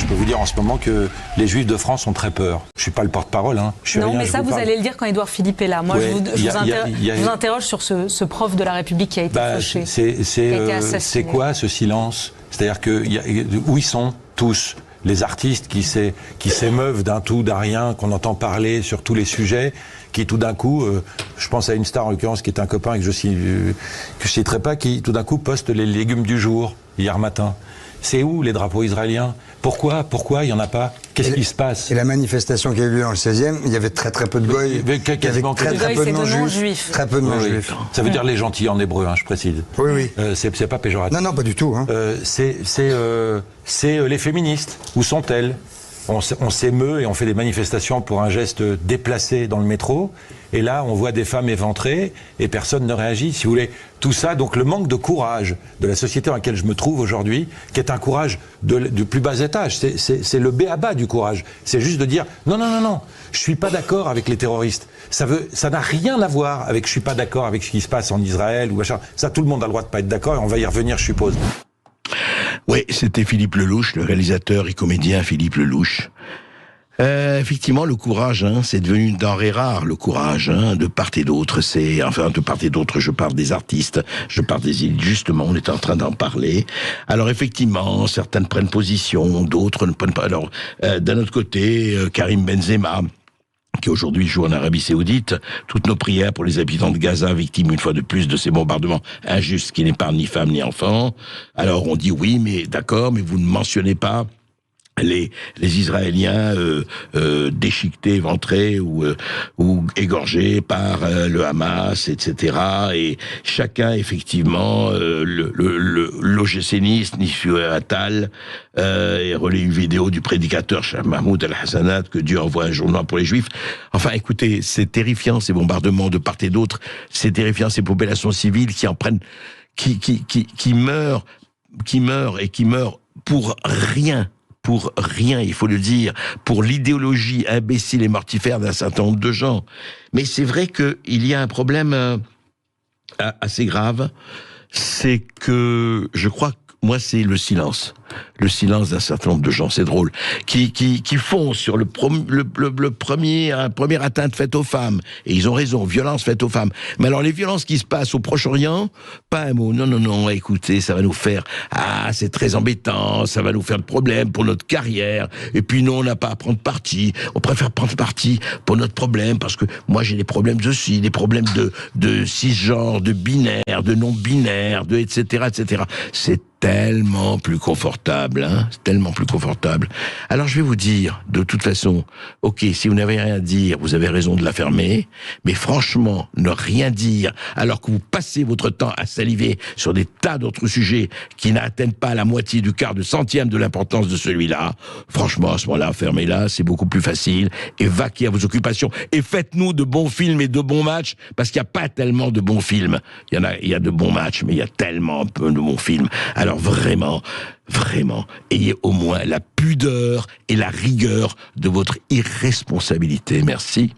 peux vous dire en ce moment que les Juifs de France ont très peur. Je suis pas le porte-parole, hein. Non, mais ça, vous allez le dire quand Édouard Philippe est là. Moi, je vous interroge sur ce prof de la République qui a été fauché, qui a été assassiné. C'est quoi ce silence? C'est-à-dire où ils sont tous les artistes qui s'émeuvent d'un tout, d'un rien, qu'on entend parler sur tous les sujets, qui tout d'un coup, je pense à une star en l'occurrence qui est un copain que je citerai pas, qui tout d'un coup poste les légumes du jour hier matin. C'est où les drapeaux israéliens? Pourquoi il n'y en a pas? Qu'est-ce qui se passe? Et la manifestation qui a eu lieu dans le 16e, il y avait très peu de goy, il y avait très peu de non-juifs. Très peu de non-juifs. Ça veut dire les gentils en hébreu, hein, je précise. Oui. C'est pas péjoratif. Non, pas du tout. Hein. C'est les féministes. Où sont-elles? On s'émeut et on fait des manifestations pour un geste déplacé dans le métro. Et là, on voit des femmes éventrées et personne ne réagit. Si vous voulez, tout ça, donc le manque de courage de la société dans laquelle je me trouve aujourd'hui, qui est un courage du plus bas étage. C'est le b.a.-ba du courage. C'est juste de dire non, je suis pas d'accord avec les terroristes. Ça n'a rien à voir avec je suis pas d'accord avec ce qui se passe en Israël ou machin. Ça, tout le monde a le droit de pas être d'accord et on va y revenir, je suppose. Oui, c'était Philippe Lelouch, le réalisateur et comédien Philippe Lelouch. Effectivement, le courage, c'est devenu une denrée rare, le courage, de part et d'autre. De part et d'autre, je parle des artistes, je parle des îles, justement, on est en train d'en parler. Alors effectivement, certaines prennent position, d'autres ne prennent pas. Alors, d'un autre côté, Karim Benzema, qui aujourd'hui joue en Arabie Saoudite, toutes nos prières pour les habitants de Gaza, victimes une fois de plus de ces bombardements injustes qui n'épargnent ni femmes ni enfants. Alors on dit oui, mais d'accord, mais vous ne mentionnez pas les Israéliens déchiquetés, éventrés ou égorgés par le Hamas, etc. Et chacun, effectivement, l'OGC-niste Nisfu Attal relaie une vidéo du prédicateur Mahmoud al-Hassanat que Dieu envoie un jour noir pour les Juifs. Enfin, écoutez, c'est terrifiant ces bombardements de part et d'autre. C'est terrifiant ces populations civiles qui en prennent, qui meurent pour rien. Pour rien, il faut le dire, pour l'idéologie imbécile et mortifère d'un certain nombre de gens. Mais c'est vrai qu'il y a un problème assez grave, c'est que je crois que moi c'est le silence d'un certain nombre de gens, c'est drôle, qui font sur première atteinte faite aux femmes, et ils ont raison, violence faite aux femmes. Mais alors les violences qui se passent au Proche-Orient, pas un mot, non, écoutez, ça va nous faire, c'est très embêtant, ça va nous faire de problèmes pour notre carrière, et puis non, on n'a pas à prendre parti, on préfère prendre parti pour notre problème, parce que moi j'ai des problèmes aussi, des problèmes de cisgenre, de binaire, de non-binaire, etc. C'est tellement plus confortable, c'est tellement plus confortable. Alors je vais vous dire, de toute façon, ok, si vous n'avez rien à dire, vous avez raison de la fermer, mais franchement, ne rien dire, alors que vous passez votre temps à saliver sur des tas d'autres sujets qui n'atteignent pas la moitié du quart de centième de l'importance de celui-là, franchement, à ce moment-là, fermez-la, c'est beaucoup plus facile, et vaquez à vos occupations, et faites-nous de bons films et de bons matchs, parce qu'il n'y a pas tellement de bons films. Il y a de bons matchs, mais il y a tellement peu de bons films. Alors vraiment, ayez au moins la pudeur et la rigueur de votre irresponsabilité. Merci.